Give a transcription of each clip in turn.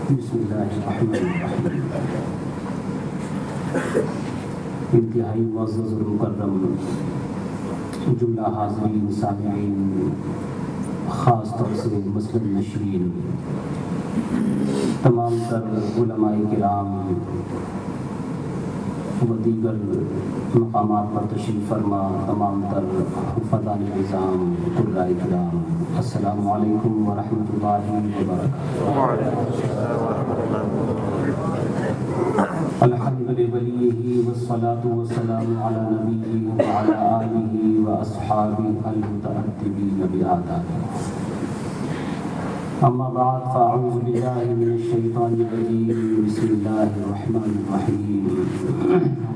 بسم اللہ الرحمن الرحیم۔ انتہائی معزز اور مکرم جملہ حاضرین سامعین، خاص طور سے مسلم نشین، تمام تر علماء کرام و دیگر مقامات پر تشریف فرما، تمام تر حفظان نظام، قرآء کرام، السلام علیکم ورحمۃ اللہ وبرکاتہ۔ الحمد لولیہ والصلاة والسلام علی نبیہ وعلی آلہ واصحابہ المتأدبین بآدابہ۔ اما بعد فاعوذ باللہ من الشیطان الرجیم، بسم اللہ الرحمن الرحیم،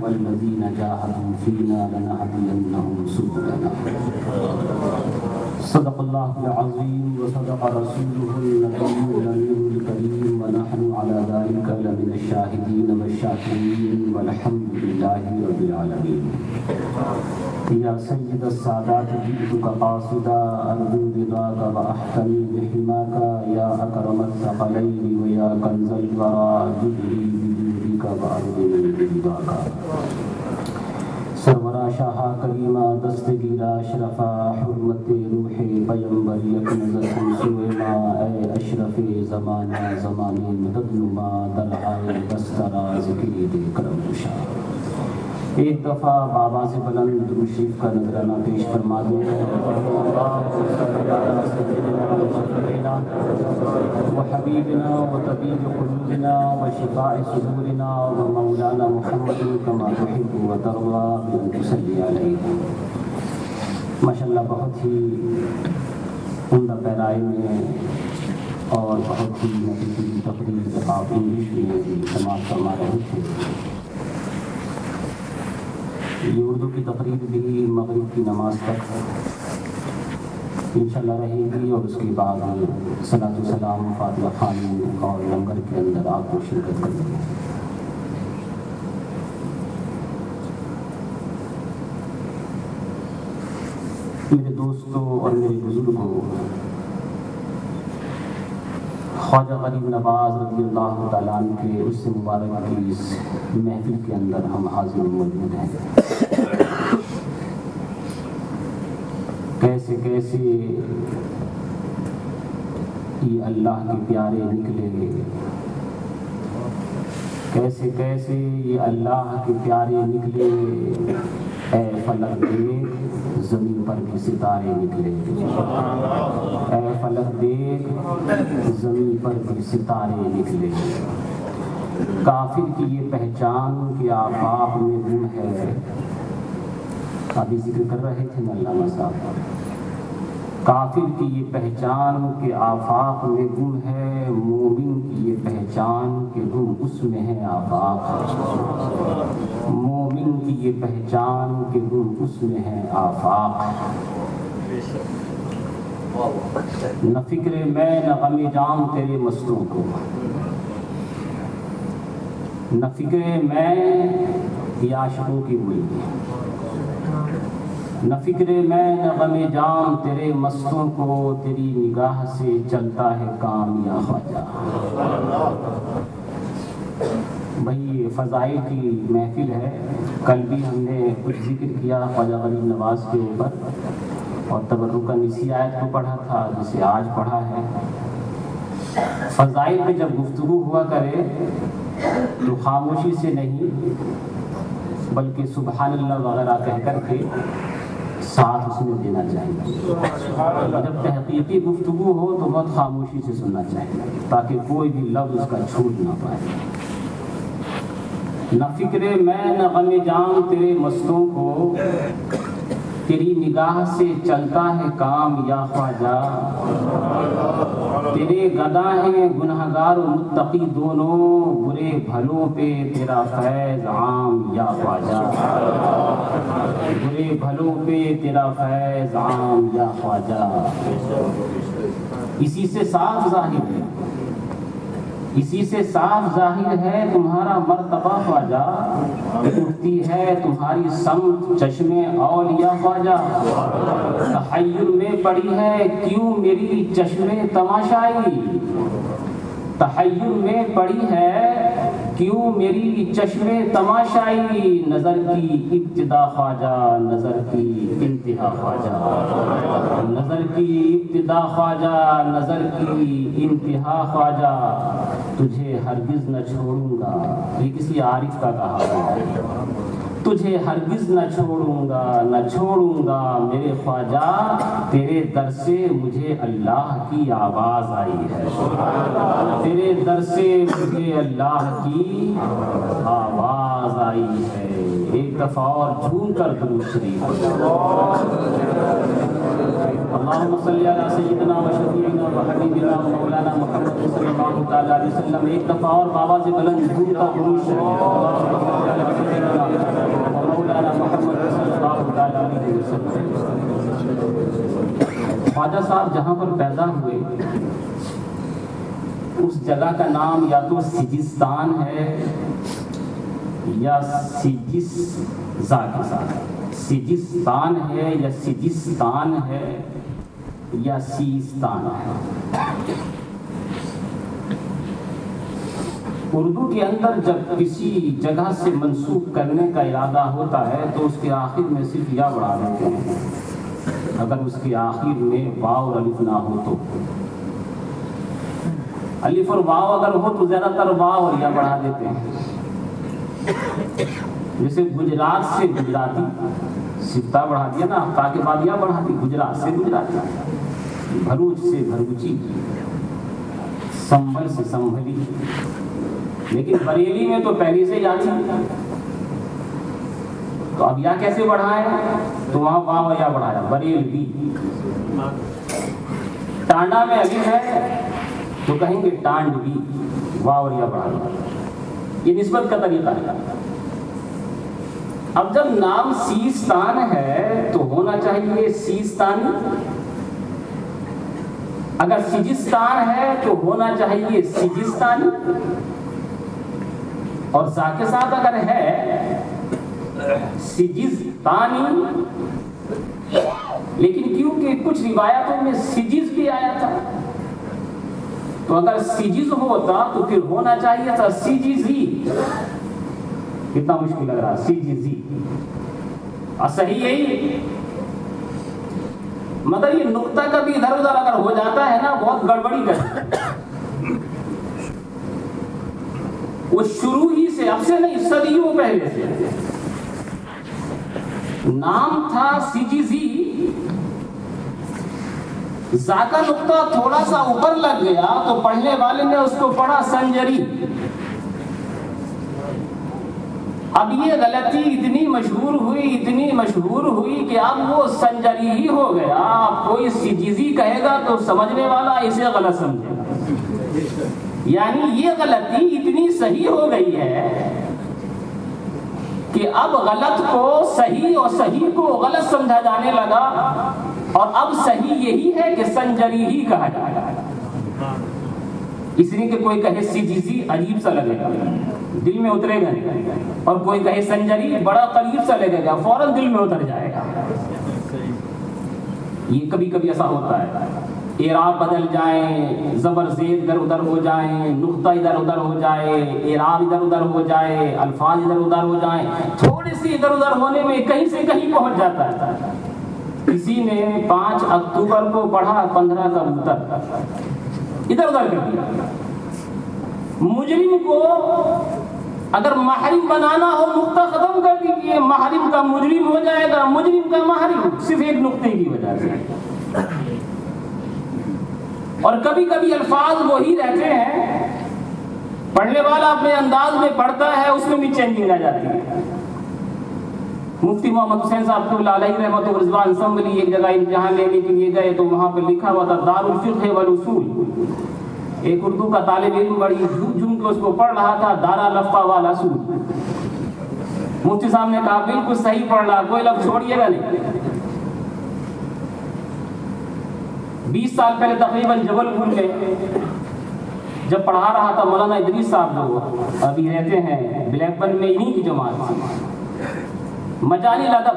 والذین جاہدوا فینا لنہدینہم سبلنا۔ صدق اللہ العظیم وصدق رسولہ النبی الامین الکریم، ونحن علی ذلک لمن الشاہدین والشاکرین، والحمد للہ رب العالمین۔ یا سید السادات جئتک قاصدا ارجو رضاک واحتمی بحماک، یا اکرم الثقلین ویا کنز الورا جدری بجودک وارضنی برضاک۔ سرورا شاہ کریمہ دستگیرہ اشرفا، حرمت روح پیمبر یک نظر سوئما، اے اشرف زمانہ زمانے مددنما، دلہائے دسترا ذکری دے کرم گشا۔ ایک دفعہ بابا سے بلند درود شریف کا نذرانہ پیش فرما دیں۔ وحبیبنا وطبیب قلوبنا وشفاء صدورنا ومولانا محمد کما تحب وترضى بأن تصلی علیہ۔ ماشاءاللہ بہت ہی عمدہ پیرائی میں اور بہت ہی نتیجی تقریر آپ انگلش میں بھی سماعت فرما رہے تھے۔ یہ اردو کی تقریر بھی مغرب کی نماز تک انشاءاللہ رہے گی، اور اس کے بعد صلاۃ و سلام فاتحہ خوانی اور لنگر کے اندر آپ کو شرکت کریں گے۔ میرے دوستوں اور میرے بزرگوں، خواجہ غریب نواز رضی اللہ تعالیٰ عنہ کے اس سے مبارک کی اس محفل کے اندر ہم حاضر موجود ہیں۔ کیسے کیسے یہ اللہ کے پیارے نکلے، کیسے کیسے یہ اللہ کے پیارے نکلے، اے فلک دیکھ زمین پر کے ستارے نکلے، اے فلک دیکھ زمین پر کے ستارے نکلے۔ کافر کی یہ پہچان کہ آفاق میں گم ہے، ابھی ذکر کر رہے تھے مولانا صاحب، کافر کی یہ پہچان کہ آفاق میں گم ہے، مومن کی یہ پہچان کہ گم اس میں ہے آفاق، مومن کی یہ پہچان کہ گم اس میں ہے آفاق۔ نہ فکر میں نہ غم جام تیرے مستوں کو، نہ فکر میں یہ عاشقوں کی بولی، نہ فکر میں نہ غم جام تیرے مستوں کو، تیری نگاہ سے چلتا ہے کام یا خواجہ۔ بھائی فضائل کی محفل ہے، کل بھی ہم نے کچھ ذکر کیا خواجہ غریب نواز کے اوپر، اور تبرکاً اسی آیت کو پڑھا تھا جسے آج پڑھا ہے۔ فضائل پہ جب گفتگو ہوا کرے تو خاموشی سے نہیں بلکہ سبحان اللہ وغیرہ کہہ کر کے ساتھ اس میں دینا چاہیے۔ جب تحقیقی گفتگو ہو تو بہت خاموشی سے سننا چاہیے تاکہ کوئی بھی لفظ اس کا چھوٹ نہ پائے۔ نہ فکر میں نہ غم جام تیرے مستوں کو، تیری نگاہ سے چلتا ہے کام یا خواجہ، تیرے گدا ہیں گنہگار و متقی دونوں، برے بھلوں پہ تیرا فیض عام یا خواجہ، برے بھلوں پہ تیرا فیض عام یا خواجہ۔ اسی سے صاف ظاہر ہے، اسی سے صاف ظاہر ہے تمہارا مرتبہ خواجہ، اٹھتی ہے تمہاری سمت چشمے اولیاء خواجہ، تحیر میں پڑی ہے کیوں میری چشمے تماشائی، تحیر میں پڑی ہے کیوں میری چشم تماشائی، نظر کی ابتدا خواجہ نظر کی انتہا خواجہ، نظر کی ابتدا خواجہ نظر کی انتہا خواجہ، تجھے ہرگز نہ چھوڑوں گا، یہ کسی عارف کا کہا ہے، تجھے ہرگز نہ چھوڑوں گا نہ چھوڑوں گا میرے خواجہ، تیرے در سے مجھے اللہ کی آواز آئی ہے، تیرے در سے مجھے اللہ کی آواز آئی ہے۔ ایک دفعہ اور جھوم کر درود شریف اللہم صلی علی سیدنا و شفیعنا و حبیبنا و مولانا محمد صلی اللہ تعالی علیہ وسلم، ایک دفعہ اور بابا سے بلند جھوم کر درود شریف مولانا محمد صلی اللہ تعالی علیہ وسلم۔ خواجہ صاحب جہاں پر پیدا ہوئے اس جگہ کا نام یا تو سجستان ہے یا سجزا کے ساتھ، سجستان ہے یا سجستان ہے یا سیستان ہے۔ اردو کے اندر جب کسی جگہ سے منسوب کرنے کا ارادہ ہوتا ہے تو اس کے آخر میں صرف یا بڑھا دیتے ہیں، اگر اس کے آخر میں واو اور الف نہ ہو تو، الف اور واو اگر ہو تو زیادہ تر واو اور یا بڑھا دیتے ہیں۔ جیسے گجرات سے گجراتی، سفتا بڑھا دیا نا، تا کے بعد یا بڑھا دی، گجرات سے گجراتی، بھروچ سے بھروچی، سنبھل سے سنبھلی، لیکن بریلی میں تو پہلے سے یا تھی، تو اب یا کیسے بڑھائے؟ تو وہاں واو یا بڑھایا، بریلوی۔ ٹانڈا میں الف ہے تو کہیں گے ٹانڈوی، واو اور یا بڑھایا، یہ نسبت کا طریقہ ہے۔ اب جب نام سیستان ہے تو ہونا چاہیے سیستانی، اگر سجستان ہے تو ہونا چاہیے سجستانی، اور زا کے ساتھ اگر ہے سجستانی، لیکن کیونکہ کچھ روایتوں میں سجز بھی آیا تھا، تو اگر سجز ہوتا تو پھر ہونا چاہیے تھا سجزی۔ کتنا مشکل لگ رہا، سجزی، اور صحیح یہی، مگر یہ نقطہ کبھی ادھر ادھر اگر ہو جاتا ہے نا بہت گڑبڑی کرتا ہے۔ وہ شروع ہی سے، اب سے نہیں، صدیوں پہلے سے نام تھا سجزی، زا کا نقطہ تھوڑا سا اوپر لگ گیا تو پڑھنے والے نے اس کو پڑھا سنجری۔ اب یہ غلطی اتنی مشہور ہوئی کہ اب وہ سنجری ہی ہو گیا، اب کوئی سجزی کہے گا تو سمجھنے والا اسے غلط سمجھے گا، یعنی یہ غلطی اتنی صحیح ہو گئی ہے کہ اب غلط کو صحیح اور صحیح کو غلط سمجھا جانے لگا، اور اب صحیح یہی ہے کہ سنجری ہی کہا جائے گا، اس لیے کہ کوئی کہے سجزی عجیب سا لگے گا، دل میں اترے گا، اور کوئی کہے سنجری بڑا قریب سا لگے گا، فوراً دل میں اتر جائے گا۔ یہ کبھی کبھی ایسا ہوتا ہے، اعراب بدل جائیں، زبر زید ادھر ادھر ہو جائیں، نقطہ ادھر ادھر ہو جائے، اعراب ادھر ادھر ہو جائے، الفاظ ادھر ادھر ہو جائیں، تھوڑی سی ادھر ادھر ہونے میں کہیں سے کہیں پہنچ جاتا ہے۔ کسی نے 5 اکتوبر کو پڑھا 15 کبوتر، ادھر ادھر کر دیا۔ مجرم کو اگر محرم بنانا ہو نقطہ ختم کر دیجیے، محرم کا مجرم ہو جائے گا، مجرم کا محرم، صرف ایک نقطے کی وجہ سے۔ اور کبھی کبھی الفاظ وہی رہتے ہیں، پڑھنے والا اپنے انداز میں پڑھتا ہے، اس میں بھی چینجنگ آ جاتی ہے۔ مفتی محمد حسین صاحب کو علیہ رحمت و رضوان اسمبلی ایک جگہ امتحان لینے کے لیے گئے تو وہاں پہ لکھا ہوا تھا دار الفقہ والاصول۔ ایک اردو کا طالب علم بڑی جھوم جھوم کے اس کو پڑھ رہا تھا، دارا لفظ والا اصول۔ مفتی صاحب نے کہا بالکل صحیح پڑھ رہا، کوئی لفظ چھوڑیے گا نہیں۔ 20 سال پہلے تقریباً جبل پور میں جب پڑھا رہا تھا مولانا ادریس صاحب جو ابھی رہتے ہیں بلیک بن میں، انہی کی جماعت تھی، مجانی الادب،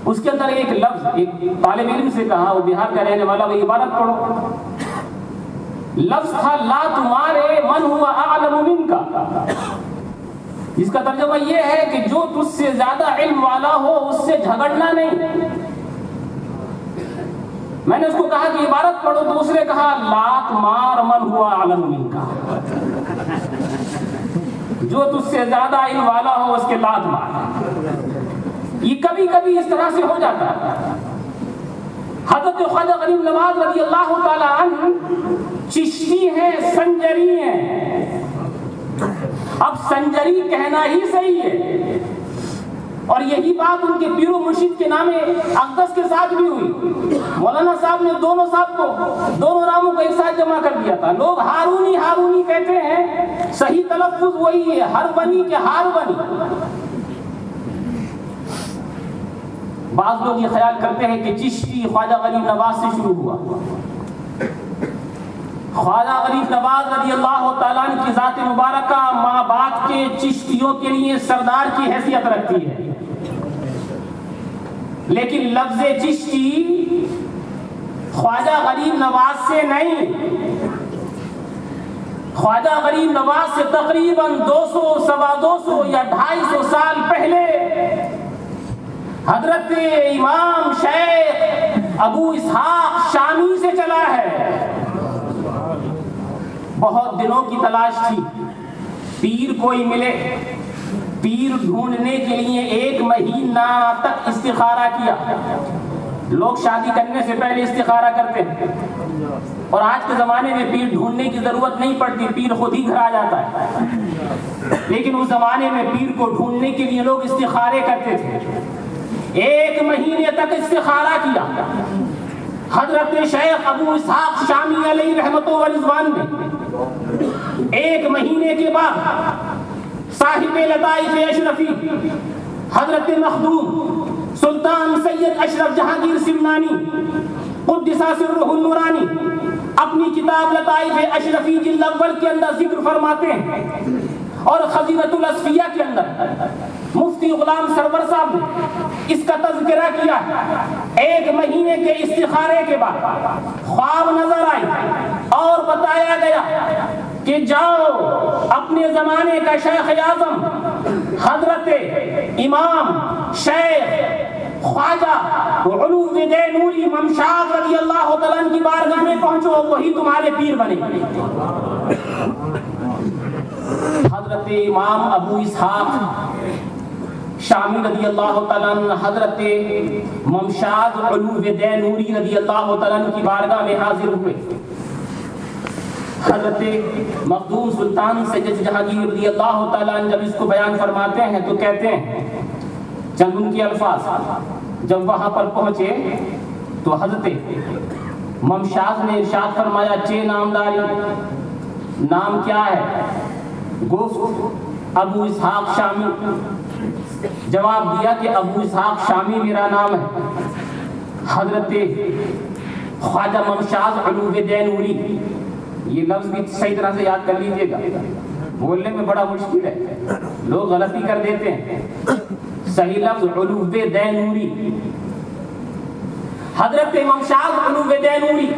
اس کے اندر ایک لفظ ایک طالب علم سے کہا، وہ بہار کا رہنے والا، وہ عبارت پڑھو۔ لفظ تھا لا تمہارے من ہوا اعلم منکا، جس کا ترجمہ یہ ہے کہ جو تجھ سے زیادہ علم والا ہو اس سے جھگڑنا نہیں۔ میں نے اس کو کہا کہ عبارت پڑھو تو اس نے کہا لات مار من ہوا اعلم منکا، جو تجھ سے زیادہ علم والا ہو اس کے لات مار۔ یہ کبھی کبھی اس طرح سے ہو جاتا ہے۔ حضرت خواجہ غریب نواز رضی اللہ تعالی عنہ چشتی ہیں، سنجری ہیں۔ اب سنجری کہنا ہی صحیح ہے، اور یہی بات ان کے پیر و مرشد کے نام اقدس کے ساتھ بھی ہوئی۔ مولانا صاحب نے دونوں ناموں کو ایک ساتھ جمع کر دیا تھا۔ لوگ ہارونی ہارونی کہتے ہیں، صحیح تلفظ وہی ہے، ہر بنی کے ہار بنی۔ بعض لوگ یہ خیال کرتے ہیں کہ چشتی خواجہ غریب نواز سے شروع ہوا۔ خواجہ غریب نواز رضی اللہ تعالیٰ عنہ کی ذات مبارکہ ماں باپ کے چشتیوں کے لیے سردار کی حیثیت رکھتی ہے، لیکن لفظ چشتی خواجہ غریب نواز سے نہیں، خواجہ غریب نواز سے تقریباً 200 سوا 200 یا 250 سال پہلے حضرت امام شیخ ابو اسحاق شامی سے چلا ہے۔ بہت دنوں کی تلاش تھی، پیر کوئی ملے۔ پیر ڈھونڈنے کے لیے 1 مہینہ تک استخارہ کیا۔ لوگ شادی کرنے سے پہلے استخارہ کرتے ہیں، اور آج کے زمانے میں پیر ڈھونڈنے کی ضرورت نہیں پڑتی، پیر خود ہی گھر آ جاتا ہے۔ لیکن اس زمانے میں پیر کو ڈھونڈنے کے لیے لوگ استخارے کرتے تھے۔ 1 مہینے تک استخارہ کیا۔ حضرت شیخ ابو اسحاق شامی علیہ رحمت و رضوان نے 1 مہینے کے بعد صاحب لطائف اشرفی حضرت مخدوم سلطان سید اشرف جہانگیر سمنانی قدس سرہ النورانی اپنی کتاب لطائف اشرفی جلد اول کے اندر ذکر فرماتے ہیں، اور خزینۃ الاصفیہ کے اندر مفتی غلام سرور صاحب نے اس کا تذکرہ کیا۔ 1 مہینے کے استخارے کے بعد خواب نظر آئی اور بتایا گیا کہ جاؤ اپنے زمانے کا شیخ اعظم حضرت امام شیخ خواجہ علو دینوری ممشاد رضی اللہ تعالیٰ عنہ کی بارگاہ میں پہنچو، وہی تمہارے پیر بنے۔ حضرت امام ابو اسحاق شامی رضی اللہ تعالیٰ عنہ حضرت ممشاد علو دینوری رضی اللہ تعالیٰ عنہ کی بارگاہ میں حاضر ہوئے۔ حضرت مخدوم سلطان سید جہانگیر رضی اللہ تعالیٰ عنہ جب اس کو بیان فرماتے ہیں تو کہتے ہیں چند ان کے الفاظ، جب وہاں پر پہنچے تو حضرت ممشاد نے ارشاد فرمایا چے نامداری، نام کیا ہے؟ گفت ابو اسحاق شامی۔ جواب دیا کہ ابو اسحاق شامی میرا نام ہے۔ حضرت خواجہ ممشاد علو دینوری، یہ لفظ بھی صحیح طرح سے یاد کر لیجئے گا، بولنے میں بڑا مشکل ہے، لوگ غلطی کر دیتے ہیں۔ صحیح لفظ علو دینوری۔ حضرت ممشاد علو دینوری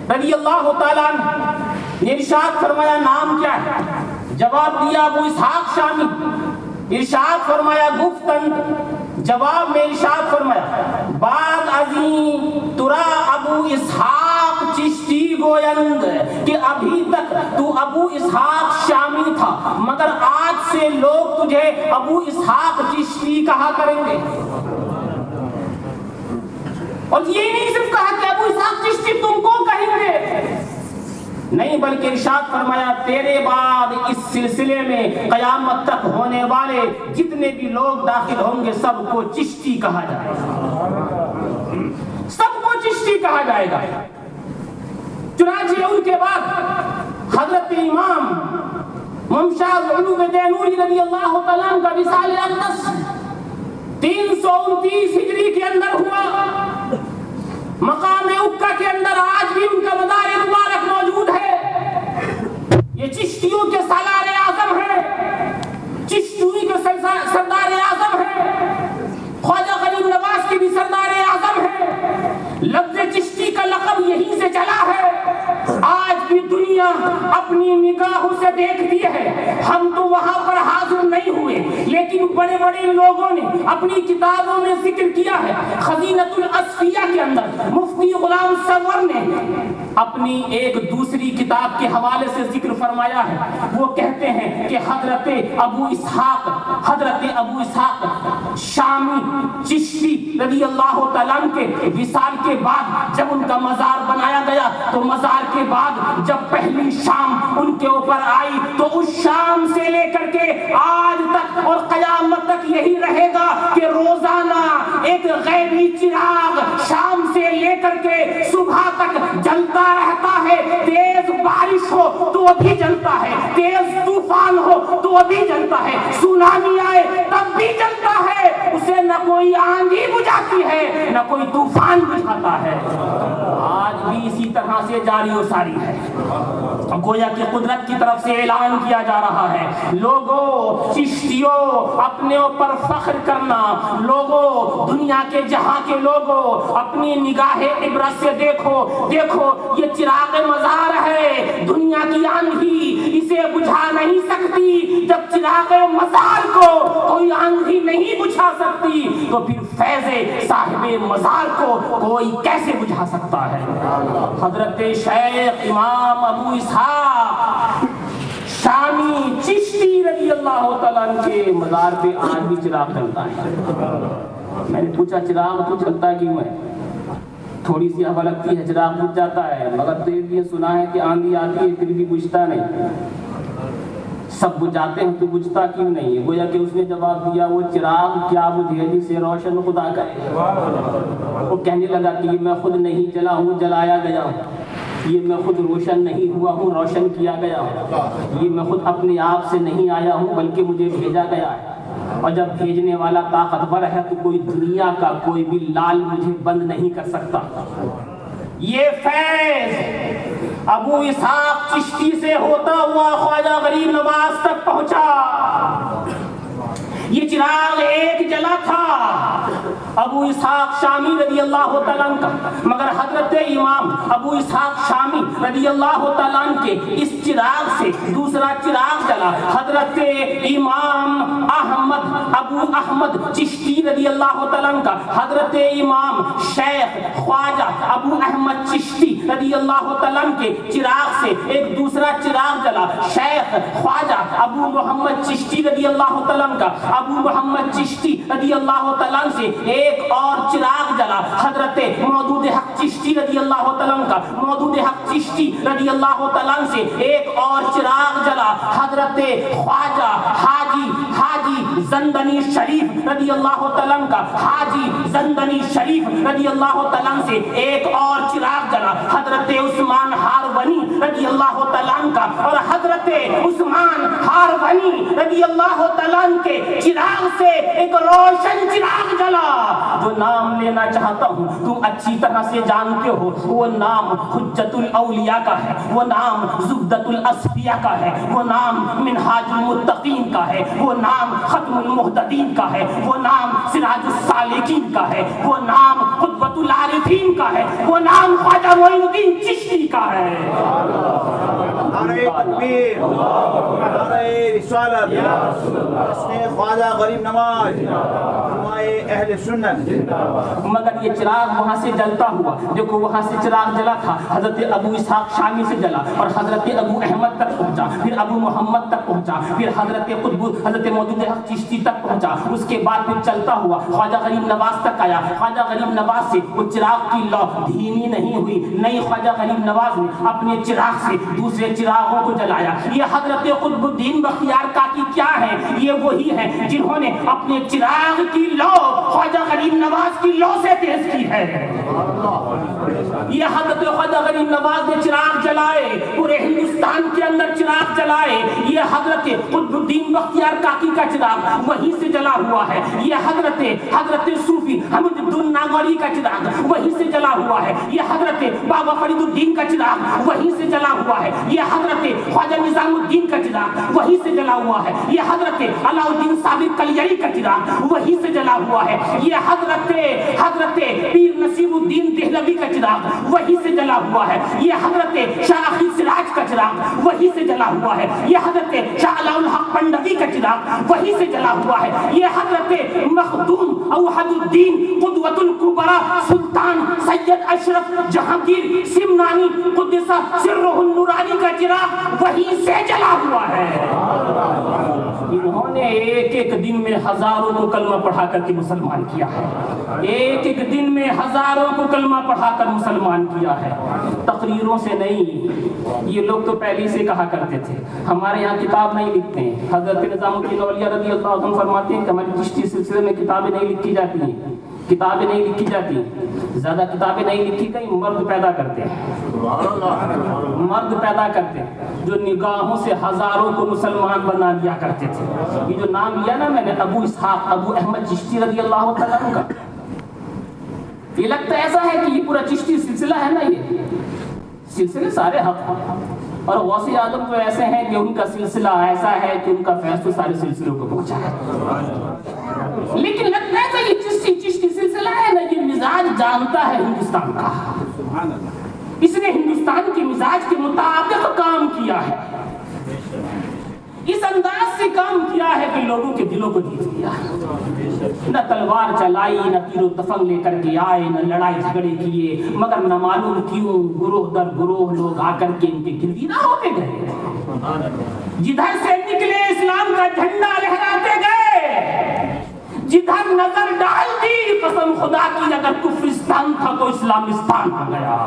رضی اللہ تعالیٰ عنہ نے ارشاد فرمایا نام کیا ہے؟ جواب دیا ابو اسحاق شامی۔ ارشاد فرمایا گفتن، جواب میں ارشاد فرمایا بعد عظیم ترا ابو اسحاق چشتی گویند کہ ابھی تک تو ابو اسحاق شامی تھا، مگر آج سے لوگ تجھے ابو اسحاق چشتی کہا کریں گے۔ اور یہ نہیں صرف کہا کہ ابو اسحاق چشتی تم کو کہیں گے، نہیں بلکہ ارشاد فرمایا تیرے بعد اس سلسلے میں قیامت تک ہونے والے جتنے بھی لوگ داخل ہوں گے سب کو چشتی کہا جائے گا، سب کو چشتی کہا جائے گا۔ چنانچہ ان کے بعد حضرت امام ممشاد علو دینوری رضی اللہ تعالیٰ عنہ کا وصال اقدس 329 ہجری کے اندر ہوا۔ مقام اکا کے اندر آج بھی ان کا مزار مبارک موجود ہے۔ یہ چشتیوں کے سالار اعظم ہیں، چشتیوں کے سردار اعظم ہیں، خواجہ غریب نواز کے بھی سردار اعظم ہیں۔ لفظ چشتی کا لقب یہیں سے چلا ہے۔ آج بھی دنیا اپنی نگاہوں سے دیکھتی ہے. ہم تو وہاں پر حاضر نہیں ہوئے, لیکن بڑے بڑے لوگوں نے اپنی کتابوں میں ذکر کیا ہے. خزینۃ الاصفیہ کے اندر مفتی غلام سرور نے اپنی ایک دوسری کتاب کے حوالے سے ذکر فرمایا ہے. وہ کہتے ہیں کہ حضرت ابو اسحاق شامی چشتی رضی اللہ تعالیٰ عنہ کے وصال کے بعد جب ان کا مزار بنایا گیا تو مزار کے بعد جب پہلی شام ان کے اوپر آئی تو اس شام سے لے کر کے آج تک اور قیامت تک یہی رہے گا کہ روزانہ ایک غیبی چراغ شام سے لے کر کے صبح تک جلتا رہتا ہے. تیز بارش ہو تو بھی جلتا ہے, تیز طوفان ہو تو بھی جلتا ہے, سونامی آئے تب بھی جلتا ہے. اسے نہ کوئی آندھی بجھاتی ہے نہ کوئی طوفان بجھاتا ہے. آج بھی اسی طرح سے جاری و ساری ہے. گویا کہ قدرت کی طرف سے اعلان کیا جا رہا ہے, لوگوں چشتیوں اپنے اوپر فخر کرنا, لوگوں دنیا کے جہاں کے لوگوں اپنی نگاہ عبرت سے دیکھو یہ چراغ مزار ہے, دنیا کی آندھی اسے بجھا نہیں سکتی. جب چراغ مزار کو کوئی آندھی نہیں بجھا سکتی تو پھر فیض صاحب مزار کو کوئی کیسے بجھا سکتا ہے. حضرت شیخ امام ابو اسحاق شامی چشتی رضی اللہ تعالیٰ عنہ کے مزار پہ آج بھی چراغ جلتا ہے. میں نے پوچھا چراغ تو جلتا کیوں ہے؟ تھوڑی سی ہوا لگتی ہے چراغ بجھ جاتا ہے, مگر تو یہ سنا ہے کہ آندھی آتی ہے پھر بھی بجھتا نہیں. سب بجھاتے ہیں تو بجھتا کیوں نہیں ہے؟ گویا کہ اس نے جواب دیا وہ چراغ کیا بجھے جسے روشن خدا کرے. وہ کہنے لگا کہ یہ میں خود نہیں جلا ہوں, جلایا گیا ہوں. یہ میں خود روشن نہیں ہوا ہوں, روشن کیا گیا ہوں. یہ میں خود اپنے آپ سے نہیں آیا ہوں بلکہ مجھے بھیجا گیا ہے. اور جب بھیجنے والا طاقتور ہے تو کوئی دنیا کا کوئی بھی لال مجھے بند نہیں کر سکتا. یہ فیض ابو اسحاق چشتی سے ہوتا ہوا خواجہ غریب نواز تک پہنچا. یہ چراغ ایک جلا تھا ابو اسحاق شامی رضی اللہ تعالیٰ عنہ کا, مگر حضرت امام ابو اسحاق شامی رضی اللہ تعالیٰ عنہ کے اس چراغ سے دوسرا چراغ جلا. حضرت امام ابو احمد چشتی رضی اللہ تعالیٰ عنہ کا, حضرت امام شیخ خواجہ ابو احمد چشتی رضی اللہ تعالیٰ عنہ کے چراغ سے ایک دوسرا چراغ جلا. شیخ خواجہ ابو محمد چشتی رضی اللہ تعالیٰ عنہ کا, ابو محمد چشتی رضی اللہ تعالیٰ عنہ سے ایک اور چراغ جلا. حضرت مودود حق چشتی رضی اللہ تعالیٰ عنہ کا, مودود حق چشتی رضی اللہ تعالیٰ عنہ سے ایک اور چراغ جلا. حضرت خواجہ حاجی زندنی شریف رضی اللہ تعالیٰ عنہ کا, حاجی زندنی شریف رضی اللہ تعالیٰ عنہ سے ایک اور چراغ جلا. حضرت عثمان ہارونی رضی اللہ تعالیٰ عنہ کا, اور حضرت عثمان ہارونی رضی اللہ تعالیٰ عنہ کے چراغ سے ایک روشن چراغ جلا. جو نام لینا چاہتا ہوں تم اچھی طرح سے جانتے ہو, وہ نام حجت الاولیاء کا ہے, وہ نام زبدۃ الاصفیاء کا ہے, وہ نام منہاج المتقین کا ہے, وہ نام ختم المہتدین کا ہے, وہ نام سراج السالکین کا ہے, وہ نام قطبۃ العارفین کا ہے, وہ نام خواجہ معین الدین چشتی کا ہے. نعرہ تکبیر, نعرہ رسالت, خواجہ غریب نواز, علمائے اہل سنت. مگر یہ چراغ وہاں سے جلتا ہوا, دیکھو وہاں سے چراغ جلا تھا, حضرت ابو اسحاق شامی سے جلا اور حضرت ابو احمد تک پہنچا, پھر ابو محمد تک پہنچا, پھر حضرت مودود حق چشتی تک پہنچا. اس کے بعد پھر چلتا ہوا خواجہ غریب نواز تک آیا. خواجہ غریب نواز سے وہ چراغ کی لو دھیمی نہیں ہوئی, نہیں خواجہ غریب نواز نے اپنے چراغ سے دوسرے چراغوں کو جلایا. یہ حضرت قطب الدین بختیار کاکی کیا ہے؟ یہ وہی ہیں جنہوں نے اپنے چراغ کی لو خواجہ غریب نواز کی لو سے تیز کی ہے. یہ حضرت خواجہ غریب نواز نے چراغ جلائے, پورے ہندوستان کے اندر چراغ جلائے. یہ حضرت قطب الدین بختیار کاکی کا چراغ وہیں سے جلا ہوا ہے. یہ حضرت صوفی حمید الدین ناگوری کا چراغ وہیں سے جلا ہوا ہے. یہ حضرت بابا فرید الدین کا چراغ وہیں سے جلا ہوا ہے. یہ حضرت خواجہ نظام الدین کا چراغ وہیں سے جلا ہوا ہے. یہ حضرت علاء الدین صابر کلیری کا چراغ وہیں سے جلا ہوا ہے. یہ حضرت پیر نصیر الدین دہلوی کا چراغ وہیں سے جلا ہوا ہے. یہ حضرت شاہ اخی سراج کا چراغ وہی سے جلا ہوا ہے، یہ حضرت شاہ علاء الحق پنڈوی کا چراغ وہی سے جلا ہوا ہے، یہ حضرت مخدوم اوحد الدین قدوۃ الکبریٰ سلطان سید اشرف جہانگیر سمنانی قدس سرہ النورانی کا چراغ وہی سے جلا ہوا ہے۔ انہوں نے ایک ایک دن میں ہزاروں کو کلمہ پڑھا کر کے مسلمان کیا ہے، ایک ایک دن میں ہزاروں کو کلمہ پڑھا کر مسلمان کیا ہے، تقریروں سے نہیں۔ یہ لوگ تو پہلے سے کہا کرتے تھے ہمارے یہاں کتاب نہیں لکھتے ہیں۔ حضرت نظام الدین اولیاء رضی اللہ عنہ فرماتے ہیں کہ ہماری چشتی سلسلے میں کتابیں نہیں لکھی جاتی ہیں، کتابیں نہیں لکھی جاتی، زیادہ کتابیں نہیں لکھی گئی، مرد پیدا کرتے ہیں، مرد پیدا کرتے ہیں جو نگاہوں سے ہزاروں کو مسلمان بنا دیا کرتے تھے۔ یہ جو نام لیا نا میں نے ابو اسحاق ابو احمد چشتی رضی اللہ تعالیٰ عنہ کا، یہ لگتا ایسا ہے کہ یہ پورا چشتی سلسلہ ہے نا، یہ سلسلے سارے حق ہیں، اور غوث اعظم تو ایسے ہیں کہ ان کا سلسلہ ایسا ہے کہ ان کا فیصلہ سارے سلسلوں کو پہنچا ہے، لیکن لگتا ہے یہ چشتی سلسلہ ہے نا، یہ مزاج جانتا ہے ہندوستان کا، اس نے ہندوستان کے مزاج کے مطابق کام کیا ہے، اس انداز سے کام کیا ہے کہ لوگوں کے دلوں کو جیت لیا، نہ تلوار چلائی، نہ تیر و تفنگ لے کر کے آئے، نہ لڑائی جھگڑے کیے، مگر نہ معلوم کیوں گروہ در گروہ لوگ آ کر کے ان کے گرویدہ ہوتے گئے، جدھر سے نکلے اسلام کا جھنڈا لہراتے گئے، جدھر نظر ڈال دی قسم خدا کی اگر کفرستان تھا تو اسلامستان آ گیا۔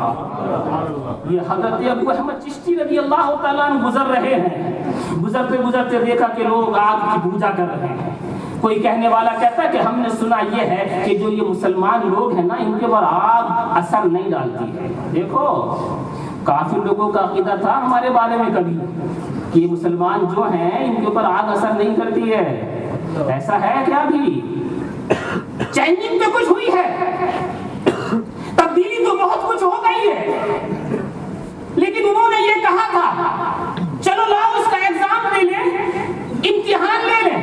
یہ حضرت ابو احمد چشتی رضی اللہ تعالیٰ عنہ گزر رہے ہیں، گزرتے گزرتے دیکھا کہ لوگ آگ کی پوجا کر رہے ہیں۔ کوئی کہنے والا کہتا ہے کہ ہم نے سنا یہ ہے کہ جو یہ مسلمان لوگ ہیں نا ان کے اوپر آگ اثر نہیں ڈالتی ہے۔ دیکھو کافی لوگوں کا عقیدہ تھا ہمارے بارے میں کبھی کہ یہ مسلمان جو ہیں ان کے اوپر آگ اثر نہیں کرتی ہے، ایسا ہے کیا؟ بھی چینجنگ تو کچھ ہوئی ہے، تبدیلی تو بہت کچھ ہو گئی ہے، لیکن انہوں نے یہ کہا تھا چلو لاؤ اس کا ایگزام دے لیں، امتحان لے لیں۔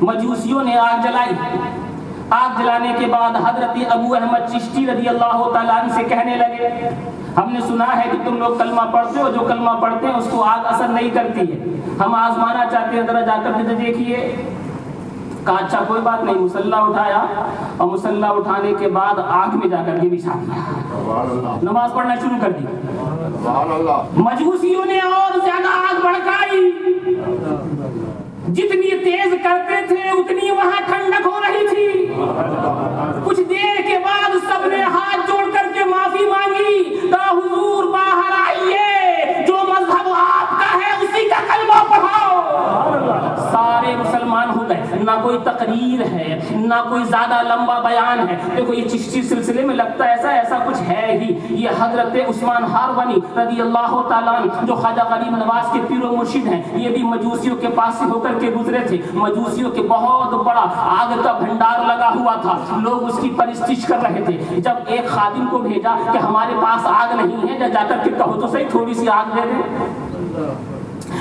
مجوسیوں نے آگ جلائی، آگ جلانے کے بعد حضرت ابو احمد چشتی رضی اللہ تعالیٰ عنہ سے کہنے لگے ہم نے سنا ہے کہ تم لوگ کلمہ پڑھتے ہو، جو کلمہ پڑھتے ہیں اس کو آگ اثر نہیں کرتی ہے، ہم آزمانا چاہتے ہیں، ذرا جا کر کے دیکھیے۔ کہا اچھا کوئی بات نہیں، مسلح اٹھایا اور مسلح اٹھانے کے بعد آگ میں جا کر کے بچھا دیا، نماز پڑھنا شروع کر دی۔ مجوسیوں نے اور زیادہ آگ بھڑکائی، جتنی تیز کرتے تھے اتنی وہاں ٹھنڈک ہو رہی تھی۔ کچھ دیر کے بعد سب نے ہاتھ جوڑ کر کے معافی مانگی، کہا حضور باہر آئیے، جو مذہب آپ کا ہے اسی کا کلمہ پڑھاؤ۔ سارے مسلمان ہو گئے، نہ کوئی تقریر ہے نہ کوئی زیادہ لمبا بیان ہے۔ دیکھو یہ چشتی سلسلے میں لگتا ہے ایسا کچھ ہے ہی۔ یہ حضرت عثمان ہارونی رضی اللہ تعالیٰ عنہ جو خواجہ غریب نواز کے پیر و مرشد ہیں، یہ بھی مجوسیوں کے پاس سے ہو کر کے گزرے تھے۔ مجوسیوں کے بہت بڑا آگ کا بھنڈار لگا ہوا تھا، لوگ اس کی پرستش کر رہے تھے۔ جب ایک خادم کو بھیجا کہ ہمارے پاس آگ نہیں ہے، جا کر کے کہو تو صحیح تھوڑی سی آگ دے دیں۔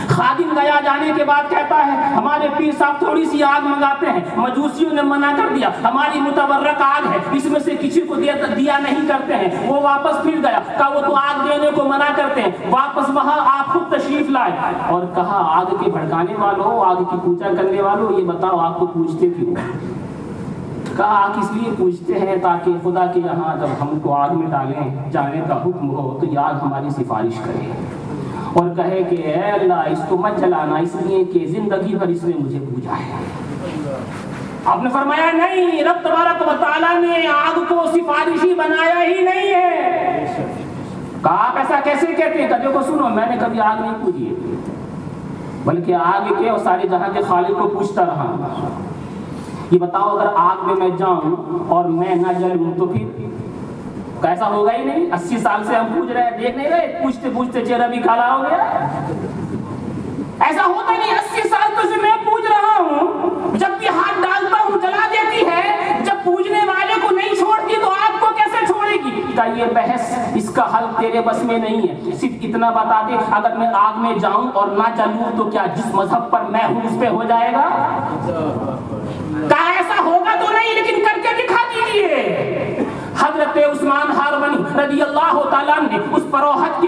خادم گیا، جانے کے بعد کہتا ہے ہمارے پیر صاحب تھوڑی سی آگ منگاتے ہیں۔ مجوسیوں نے منع کر دیا، ہماری متبرک آگ ہے، اس میں سے کسی کو دیا نہیں کرتے ہیں۔ وہ واپس پھر گیا، کہا وہ تو آگ دینے کو منع کرتے ہیں۔ واپس وہاں آپ خود تشریف لائے اور کہا آگ کے بھڑکانے والوں، آگ کی پوجا کرنے والوں، یہ بتاؤ آپ کو پوچھتے کیوں؟ کہا آگ اس لیے پوچھتے ہیں تاکہ خدا کے یہاں جب ہم کو آگ میں ڈالیں جانے کا حکم ہو تو یہ آگ ہماری سفارش کرے اور کہے کہ اے اللہ اس کو مت جلانا، اس لیے کہ زندگی بھر اس نے مجھے پوجا ہے۔ آپ نے فرمایا نہیں، رب تبارک و تعالیٰ نے آگ کو سفارشی بنایا ہی نہیں ہے۔ کہا آپ ایسا کیسے کہتے ہیں؟ کہ دیکھو سنو، میں نے کبھی آگ نہیں پوجی ہے، بلکہ آگ کے اور سارے جہاں کے خالق کو پوچھتا رہا۔ یہ بتاؤ اگر آگ میں جاؤں اور میں نہ جلوں تو پھر ایسا ہوگا ہی نہیں۔ 80 سال سے ہم پوچھ رہے ہیں، دیکھ نہیں رہے، پوچھتے پوچھتے چہرہ بھی کالا ہو گیا۔ ایسا ہوتا نہیں، 80 سال تو سے میں پوچھ رہا ہوں، جب بھی ہاتھ ڈالتا ہوں جلا دیتی ہے، جب پوجنے والے کو نہیں چھوڑتی تو آپ کو کیسے چھوڑے گی؟ کہ یہ بحث اس کا حل تیرے بس میں نہیں ہے، صرف اتنا بتا دے اگر میں آگ میں جاؤں اور نہ جلوں تو کیا جس مذہب پر میں ہوں اس پہ ہو جائے گا؟ کہا ایسا ہوگا تو نہیں، لیکن کر کے دکھا دیجیے۔ حضرت عثمان ہارونی رضی اللہ تعالیٰ نے اس پروہت کے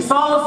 100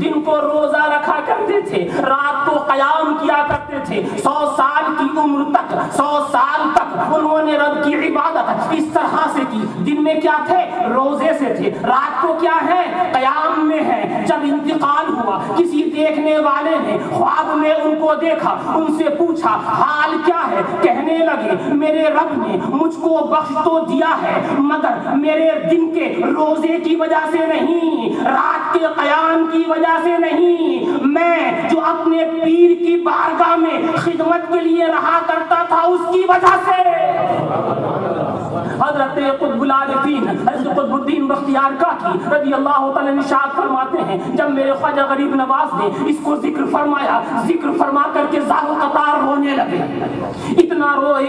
دن کو روزہ رکھا کرتے تھے، رات کو قیام کیا کرتے تھے، 100 سال کی عمر تک 100 سال تک انہوں نے رب کی عبادت اس طرح سے کی۔ دن میں کیا تھے؟ روزے سے تھے۔ رات کو کیا ہے؟ قیام میں ہے۔ جب انتقال ہوا، کسی دیکھنے والے نے خواب میں ان کو دیکھا، ان سے پوچھا حال کیا ہے؟ کہنے لگے میرے رب نے مجھ کو بخش تو دیا ہے، مگر میرے دن کے روزے کی وجہ سے نہیں، رات کے قیام کی وجہ سے نہیں، میں جو اپنے پیر کی بارگاہ میں خدمت کے لیے رہا کرتا تھا اس کی وجہ سے۔ حضرت قطب العارفین حضرت قطب الدین بختیار کاکی رضی اللہ تعالیٰ ارشاد فرماتے ہیں، جب میرے خواجہ غریب نواز نے اس کو ذکر فرمایا، ذکر فرما کر کے زار قطار رونے لگے، اتنا روئے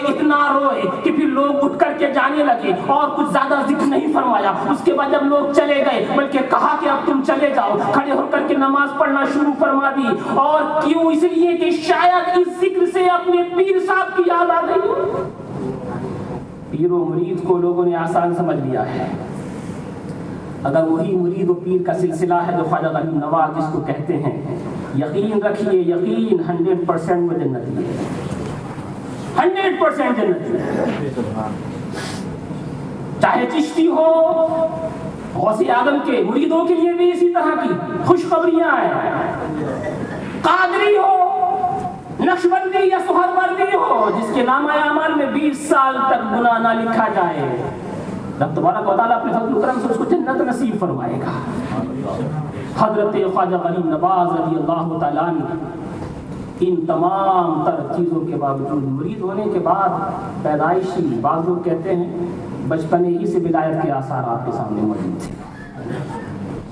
کہ پھر لوگ اٹھ کر کے جانے لگے اور کچھ زیادہ ذکر نہیں فرمایا۔ اس کے بعد جب لوگ چلے گئے بلکہ کہا کہ اب تم چلے جاؤ، کھڑے ہو کر کے نماز پڑھنا شروع فرما دی۔ اور کیوں؟ اس لیے کہ شاید اس ذکر سے اپنے پیر صاحب کی یاد آ گئی۔ پیر و مرید کو لوگوں نے آسان سمجھ لیا ہے، اگر وہی مرید و پیر کا سلسلہ ہے جو خواجہ غریب نواز جس کو کہتے ہیں، یقین رکھیے، یقین 100% میں جنتی ہے، 100% جنتی ہے۔ چاہے چشتی ہو، غوث اعظم کے مریدوں کے لیے بھی اسی طرح کی خوشخبریاں ہیں، قادری ہو، نقشبندی یا سہروردی ہو، جس کے نامہ اعمال میں 20 سال تک گناہ نہ لکھا جائے، رب تبارک و تعالیٰ اپنے فضل و کرم سے اس کو جنت نصیب فرمائے گا۔ حضرت خواجہ غریب نواز رضی اللہ تعالیٰ عنہ ان تمام تر چیزوں کے باوجود، مرید ہونے کے بعد پیدائشی، بعض لوگ کہتے ہیں بچپنے ہی سے ولایت کے آثار آپ کے سامنے موجود تھے،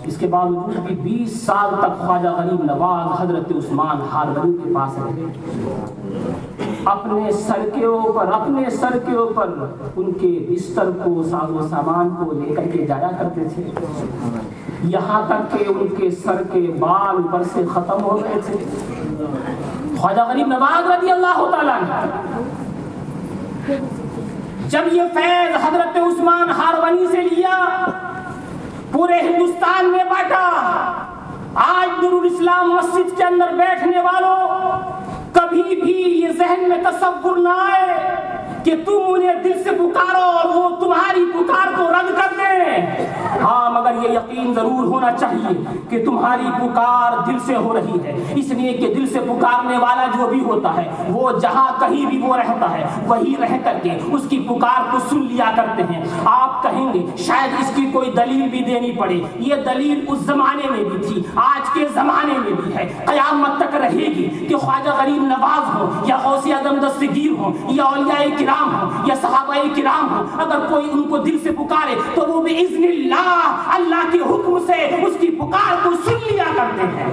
اس کے باوجود بھی 20 سال تک خواجہ غریب نواز حضرت عثمان ہارونی کے پاس رہے، اپنے سر کے اوپر ان کے بستر کو، ساز و سامان کو لے کر کے جایا کرتے تھے، یہاں تک کہ ان کے سر کے بال اوپر سے ختم ہو گئے تھے۔ خواجہ غریب نواز رضی اللہ تعالیٰ عنہ جب یہ فیض حضرت عثمان ہارونی سے لیا، پورے ہندوستان میں بانٹا۔ آج نور الاسلام مسجد کے اندر بیٹھنے والوں کبھی بھی یہ ذہن میں تصور نہ آئے کہ تم انہیں دل سے پکارو اور وہ تمہاری پکار کو رد کر دیں، ہاں مگر یہ یقین ضرور ہونا چاہیے کہ تمہاری پکار دل سے ہو رہی ہے، اس لیے کہ دل سے پکارنے والا جو بھی ہوتا ہے وہ جہاں کہیں بھی وہ رہتا ہے وہی رہ کر کے اس کی پکار کو سن لیا کرتے ہیں۔ آپ کہیں گے شاید اس کی کوئی دلیل بھی دینی پڑے، یہ دلیل اس زمانے میں بھی تھی، آج کے زمانے میں بھی ہے، قیامت تک رہے گی کہ خواجہ غریب نواز ہو یا غوث اعظم دستگیر ہو یا اولیاء کرام ہو یا صحابہ کرام ہو، اگر کوئی ان کو دل سے پکارے تو وہ باذن اللہ کے حکم سے اس کی پکار کو سن لیا کرتے ہیں۔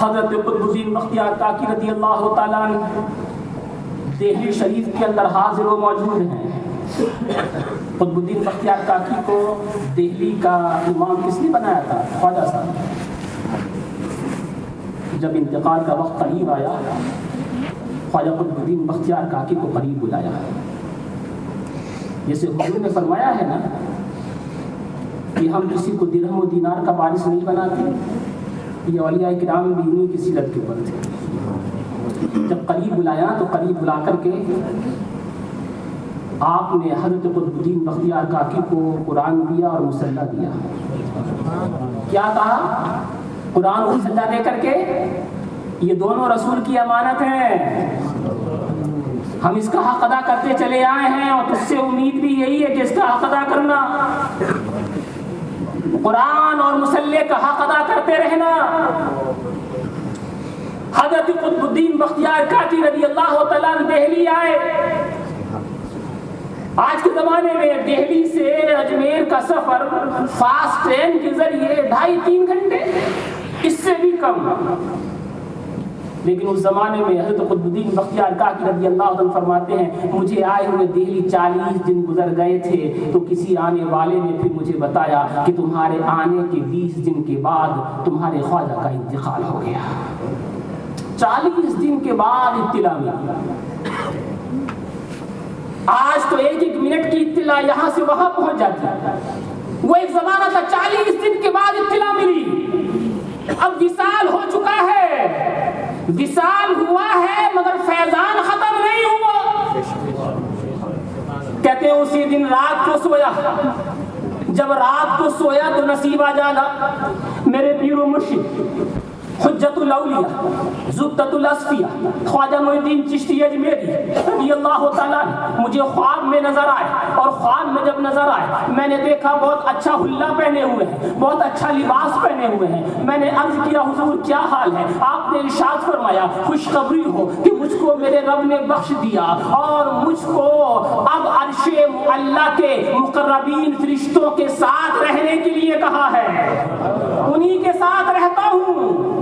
حضرت قطب الدین بختیار کاکی رضی اللہ تعالیٰ عنہ دہلی شریف کے اندر حاضر و موجود ہیں۔ قطب الدین بختیار کاکی کو دہلی کا امام کس نے بنایا تھا؟ خواجہ صاحب۔ جب انتقال کا وقت قریب آیا، خواجہ قطب الدین بختیار کاکی کو قریب بلایا، جیسے حضور نے فرمایا ہے نا کہ ہم کسی کو درہم و دینار کا وارث نہیں بناتے، یہ اولیاء کرام بھی انہیں کی سیرت کے اوپر تھے۔ جب قریب بلایا تو قریب بلا کر کے آپ نے حضرت قطب الدین بختیار کاکی کو قرآن دیا اور مسلح دیا۔ کیا کہا؟ قرآن اور مسلح دے کر کے یہ دونوں رسول کی امانت ہیں، ہم اس کا حق ادا کرتے چلے آئے ہیں اور تجھ سے امید بھی یہی ہے کہ اس کا حق ادا کرنا، قرآن اور مسلح کا حق ادا کرتے رہنا۔ حضرت قطب الدین بختیار کاکی رضی اللہ تعالیٰ عنہ دہلی آئے۔ آج کے زمانے میں دہلی سے اجمیر کا سفر فاسٹ ٹرین کے ذریعے 2.5-3 گھنٹے، اس سے بھی کم، لیکن اس زمانے میں حضرت قطب الدین بختیار کاکی رضی اللہ عنہ فرماتے ہیں مجھے آئے ہوئے دہلی 40 دن گزر گئے تھے تو کسی آنے والے نے پھر مجھے بتایا کہ تمہارے آنے کے 20 دن کے بعد تمہارے خواجہ کا انتقال ہو گیا۔ 40 دن کے بعد اطلاع ملی۔ آج تو 1-1 منٹ کی اطلاع یہاں سے وہاں پہنچ جاتی ہے، وہ ایک زمانہ تھا 40 دن کے بعد اطلاع ملی اب وصال ہو چکا ہے، وصال ہوا ہے مگر فیضان ختم نہیں ہوا۔ کہتے ہیں اسی دن رات کو سویا، جب رات کو سویا تو نصیب آ جانا میرے پیر و مرشد حجت الاولیاء زبدۃ الاصفیاء خواجہ معین الدین چشتی اجمیری رضی اللہ تعالیٰ مجھے خواب میں نظر آئے، اور خواب میں جب نظر آئے میں نے دیکھا بہت اچھا حلہ پہنے ہوئے ہیں، بہت اچھا لباس پہنے ہوئے ہیں۔ میں نے عرض کیا حضور کیا حال ہے؟ آپ نے ارشاد فرمایا خوشخبری ہو کہ مجھ کو میرے رب نے بخش دیا اور مجھ کو اب عرش اللہ کے مقربین فرشتوں کے ساتھ رہنے کے لیے کہا ہے، انہی کے ساتھ رہتا ہوں۔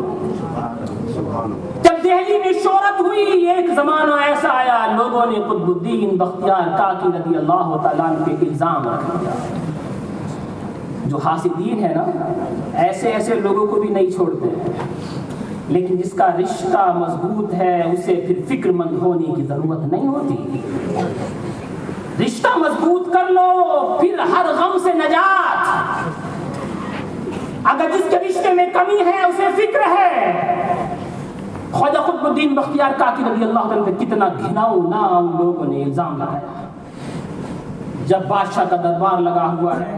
جب دہلی میں شہرت ہوئی ایک زمانہ ایسا آیا لوگوں نے قطب الدین بختیار کاکی رضی اللہ تعالیٰ عنہ پہ الزام رکھ دیا۔ جو حاسدین ہے نا ایسے ایسے لوگوں کو بھی نہیں چھوڑتے، لیکن جس کا رشتہ مضبوط ہے اسے پھر فکر مند ہونے کی ضرورت نہیں ہوتی۔ رشتہ مضبوط کر لو پھر ہر غم سے نجات۔ اگر جس کے رشتے میں کمی ہے اسے فکر ہے۔ خواجہ قطب الدین بختیار کاکی رضی اللہ عنہ پہ کتنا گھناؤنا ان لوگوں نے الزام لگایا۔ جب بادشاہ کا دربار لگا ہوا ہے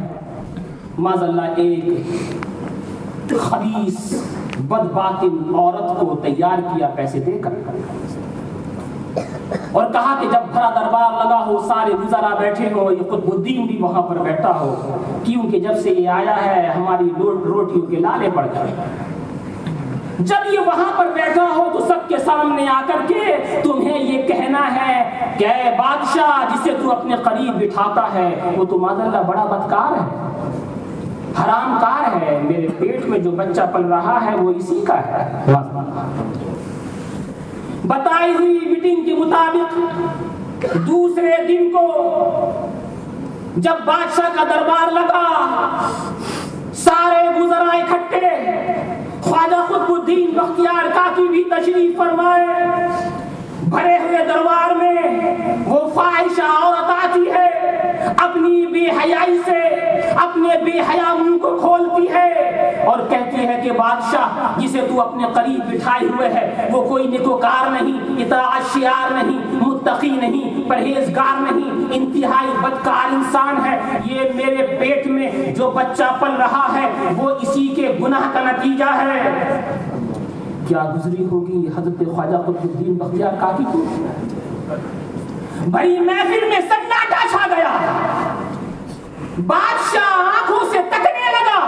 معاذ اللہ ایک خبیث بدباطن عورت کو تیار کیا پیسے دے کر، اور کہا کہ جب بھرا دربار لگا ہو سارے وزراء بیٹھے ہو یہ قطب الدین بھی وہاں پر بیٹھا ہو، کیونکہ جب سے یہ آیا ہے ہماری روٹیوں کے لالے پڑ گئے۔ جب یہ وہاں پر بیٹھا ہو تو سب کے سامنے آ کر کے تمہیں یہ کہنا ہے کہ اے بادشاہ جسے تو اپنے قریب بٹھاتا ہے وہ تو معاذ اللہ بڑا بدکار ہے، حرام کار ہے، میرے پیٹ میں جو بچہ پل رہا ہے وہ اسی کا ہے۔ بتائی ہوئی میٹنگ کے مطابق دوسرے دن کو جب بادشاہ کا دربار لگا سارے وزراء اکٹھے، خواجہ قطب الدین بختیار کاکی بھی تشریف فرمائے۔ بھرے ہوئے دربار میں وہ فاحشہ عورت آتی ہے، اپنی بے حیائی سے اپنے بے حیا منہ کو کھولتی ہے اور کہتی ہے کہ بادشاہ جسے تو اپنے قریب بٹھائے ہوئے ہے وہ کوئی نیکوکار نہیں، اطاعت شیار نہیں، متقی نہیں، پرہیزگار نہیں، انتہائی بدکار انسان ہے۔ یہ میرے پیٹ میں جو بچہ پل رہا ہے وہ اسی کے گناہ کا نتیجہ ہے۔ کیا گزری ہوگی حضرت خواجہ قطب الدین بختیار کاکی کو؟ بھئی محفل میں سناٹا چھا گیا، بادشاہ آنکھوں سے تکنے لگا،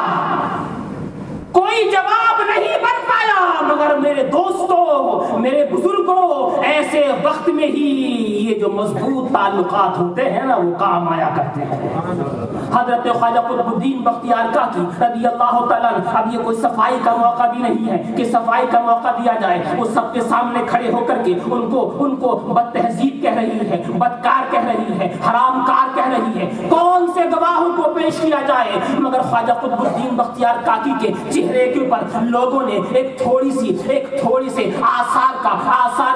کوئی جواب نہیں بن پایا، مگر میرے دوستوں میرے بزرگوں ایسے وقت میں ہی یہ جو مضبوط تعلقات ہوتے ہیں نا وہ کام آیا کرتے ہیں۔ حضرت خواجہ قطب الدین بختیار کاکی رضی اللہ تعالیٰ اب یہ کوئی صفائی کا موقع بھی نہیں ہے کہ صفائی کا موقع دیا جائے، وہ سب کے سامنے کھڑے ہو کر کے ان کو بد تہذیب کہہ رہی ہے، بدکار کہہ رہی ہے، حرام کار کہہ رہی ہے، کون سے گواہوں کو پیش کیا جائے؟ مگر خواجہ قطب الدین بختیار کاکی کے چہرے کے اوپر لوگوں نے ایک تھوڑی سے آثار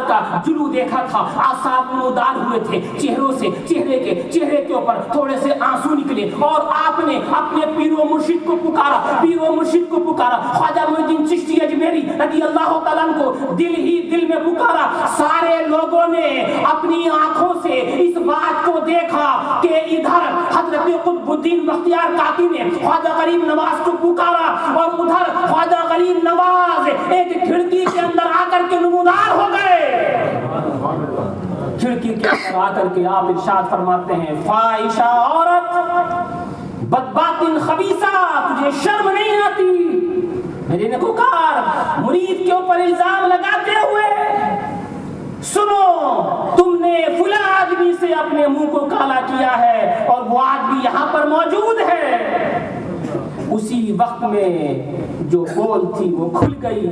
کا جلو دیکھا تھا، آثار نمودار ہوئے تھے چہرے کے اوپر تھوڑے سے آنسو نکلے، اور آپ نے اپنے پیر و مرشد کو پکارا، خواجہ معین الدین چشتی اجمیری رضی اللہ تعالیٰ عنہ کو دل ہی دل میں پکارا۔ سارے لوگوں نے اپنی آنکھوں سے اس بات کو دیکھا کہ ادھر حضرت قطب الدین بختیار کاکی نے خواجہ غریب نواز کو پکارا اور ادھر خواجہ غریب نواز ایک کھڑکی کے اندر آ کر کے نمودار ہو گئے۔ کھڑکی کے اندر آ کر کے آپ ارشاد فرماتے ہیں فاحشہ عورت، بدباطن خبیثہ، تجھے شرم نہیں آتی؟ میرے نیکوکار مرید کے اوپر الزام لگاتے ہوئے سنو تم نے فلاں آدمی سے اپنے منہ کو کالا کیا ہے اور وہ آدمی یہاں پر موجود ہے۔ اسی وقت میں جو پول تھی وہ کھل گئی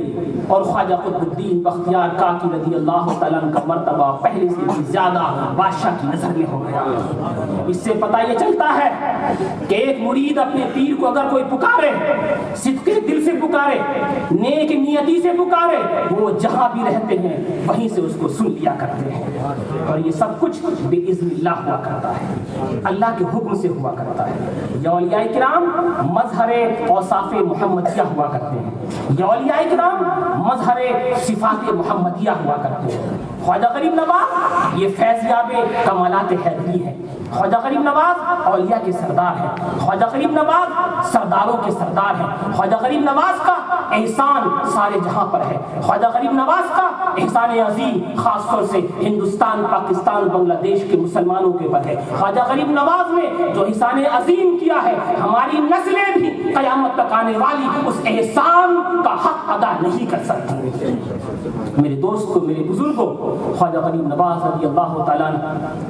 اور خواجہ قطب الدین بختیار کاکی رضی اللہ تعالیٰ عنہ کا مرتبہ پہلے سے بھی زیادہ بادشاہ کی نظر میں ہو گیا۔ اس سے پتہ یہ چلتا ہے کہ ایک مرید اپنے پیر کو اگر کوئی پکارے، صدق دل سے پکارے، نیک نیتی سے پکارے، وہ جہاں بھی رہتے ہیں وہیں سے اس کو سن لیا کرتے ہیں، اور یہ سب کچھ بإذن اللہ ہوا کرتا ہے، اللہ کے حکم سے ہوا کرتا ہے۔ یا اولیاء کرام مظہر اوصاف محمدیہ ہوا کرتے ہیں، یہ اولیاء کرام مظہر صفات محمدیہ ہوا کرتے ہیں۔ خواجہ غریب نواز یہ فیضیاب کمالات حیدری ہے، خواجہ غریب نواز اولیاء کے سردار ہیں، خواجہ غریب نواز سرداروں کے سردار ہیں، خواجہ غریب نواز کا احسان سارے جہاں پر ہے، خواجہ غریب نواز کا احسان عظیم خاص طور سے ہندوستان، پاکستان، بنگلہ دیش کے مسلمانوں کے اوپر ہے۔ خواجہ غریب نواز نے جو احسان عظیم کیا ہے، ہماری نسلیں بھی قیامت تک آنے والی اس احسان کا حق ادا نہیں کر سکتی۔ میرے دوستوں، میرے بزرگوں، خواجہ غریب نواز رضی اللہ تعالیٰ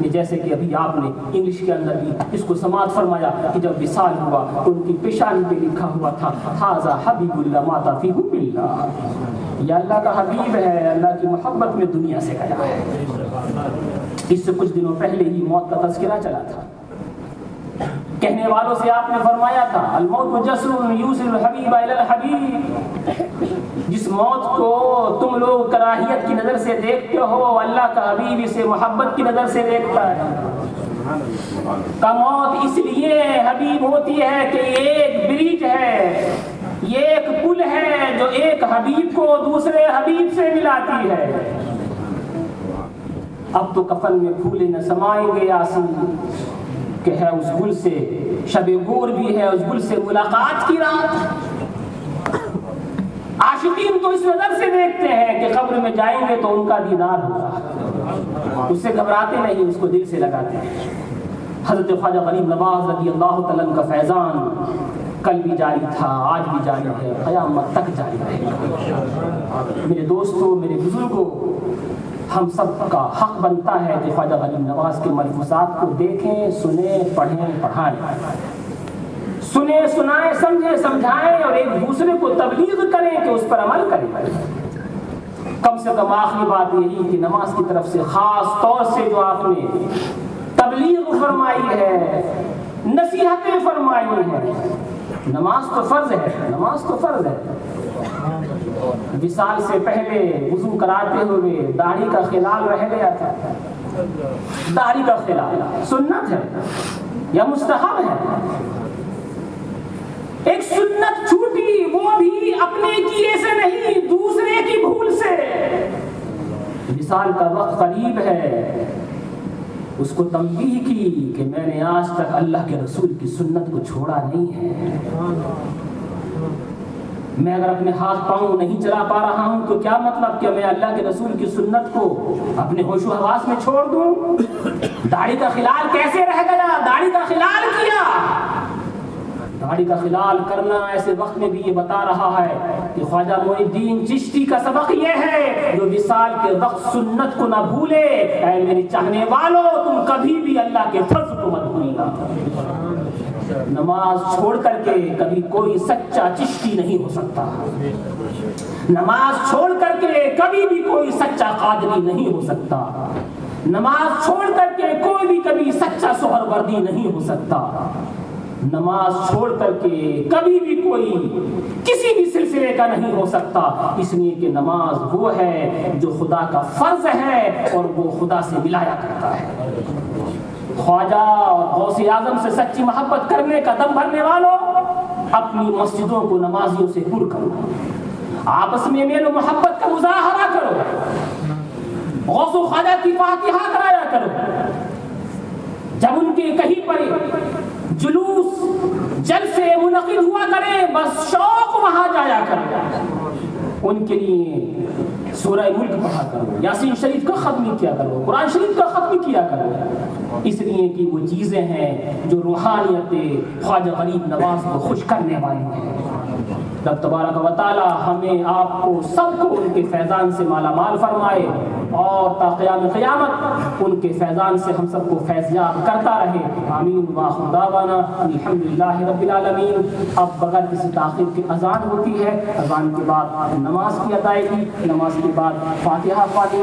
نے جیسے کہ ابھی آپ نے انگلش کے اندر بھی اس کو سماعت فرمایا کہ جب وصال ہوا تو ان کی پیشانی پہ لکھا ہوا تھا ھذا حبیب اللہ مات فی حب اللہ، یہ اللہ کا حبیب ہے، اللہ کی محبت میں دنیا سے گیا ہے۔ اس سے کچھ دنوں پہلے ہی موت کا تذکرہ چلا تھا، کہنے والوں سے آپ نے فرمایا تھا الموت جسر یوصل الحبیب الی الحبیب، جس موت کو تم لوگ کراہیت کی نظر سے دیکھتے ہو، اللہ کا حبیب اسے محبت کی نظر سے دیکھتا ہے۔ کا موت اس لیے حبیب ہوتی ہے کہ یہ ایک برج ہے، یہ ایک پل ہے جو ایک حبیب کو دوسرے حبیب سے ملاتی ہے۔ اب تو کفن میں پھولے نہ سمائیں گے یاسین، کہ ہے اس گل سے شب گور بھی ہے، اس گل سے ملاقات کی رات۔ عاشقین تو اس نظر سے دیکھتے ہیں کہ قبر میں جائیں گے تو ان کا دیدار ہوگا، اس سے گھبراتے نہیں، اس کو دل سے لگاتے ہیں۔ حضرت خواجہ غریب نواز رضی اللہ تعالیٰ عنہ کا فیضان کل بھی جاری تھا، آج بھی جاری ہے، قیامت تک جاری رہے گا۔ میرے دوستوں، میرے بزرگوں، ہم سب کا حق بنتا ہے کہ خواجہ غریب نواز کے ملفوظات کو دیکھیں، سنیں، پڑھیں، پڑھائیں، سنیں، سنائیں، سمجھیں، سمجھائیں، اور ایک دوسرے کو تبلیغ کریں کہ اس پر عمل کریں۔ کم سے کم آخری بات یہی کہ نماز کی طرف سے خاص طور سے جو آپ نے تبلیغ فرمائی ہے، نصیحتیں فرمائی ہیں، نماز تو فرض ہے، نماز تو فرض ہے۔ وصال سے پہلے وضو کراتے ہوئے داڑھی کا خلال رہ گیا تھا، داڑھی کا خلال سنت ہے یا مستحب ہے؟ ایک سنت چھوٹی، وہ بھی اپنے کیے سے نہیں، دوسرے کی بھول سے۔ وصال کا وقت قریب ہے، اس کو تنبیہ کی کہ میں نے آج تک اللہ کے رسول کی سنت کو چھوڑا نہیں ہے، میں اگر اپنے ہاتھ پاؤں نہیں چلا پا رہا ہوں تو کیا مطلب کہ میں اللہ کے رسول کی سنت کو اپنے ہوش و حواس میں چھوڑ دوں؟ داڑھی کا خلال کیسے رہ گیا؟ داڑھی کا خلال کیا۔ داڑھی کا خلال کرنا ایسے وقت میں بھی یہ بتا رہا ہے کہ خواجہ معین الدین چشتی کا سبق یہ ہے جو وصال کے وقت سنت کو نہ بھولے۔ اے میرے چاہنے والوں، تم کبھی بھی اللہ کے فرض کو مت بھولنا۔ نماز چھوڑ کر کے کبھی کوئی سچا چشتی نہیں ہو سکتا، نماز چھوڑ کر کے کبھی بھی کوئی سچا قادری نہیں ہو سکتا، نماز چھوڑ کر کے کوئی بھی کبھی سچا سہروردی نہیں ہو سکتا، نماز چھوڑ کر کے کبھی بھی کوئی کسی بھی سلسلے کا نہیں ہو سکتا، اس لیے کہ نماز وہ ہے جو خدا کا فرض ہے اور وہ خدا سے ملایا کرتا ہے۔ خواجہ اور غوث اعظم سے سچی محبت کرنے کا دم بھرنے والوں، اپنی مسجدوں کو نمازیوں سے پر کرو، آپس میں میل و محبت کا مظاہرہ کرو، غوث و خواجہ کی فاتحہ کرایا کرو۔ جب ان کے کہیں پر جلوس جلسے منعقد ہوا کرے، بس شوق وہاں جایا کرو، ان کے لیے سورہ ملک پڑھا کرو، یاسین شریف کا ختم کیا کرو، قرآن شریف کا ختم کیا کرو، اس لیے کہ وہ چیزیں ہیں جو روحانیت خواجہ غریب نواز کو خوش کرنے والی ہیں۔ رب تبارک و تعالی ہمیں، آپ کو، سب کو ان کے فیضان سے مالا مال فرمائے اور تا قیام قیامت ان کے فیضان سے ہم سب کو فیضیاب کرتا رہے، آمین وآخر دعوانا الحمدللہ رب العالمین۔ اب بغیر کسی تاخیر کی اذان ہوتی ہے، اذان کے بعد نماز کی ادائیگی، نماز کے بعد فاتحہ خوانی۔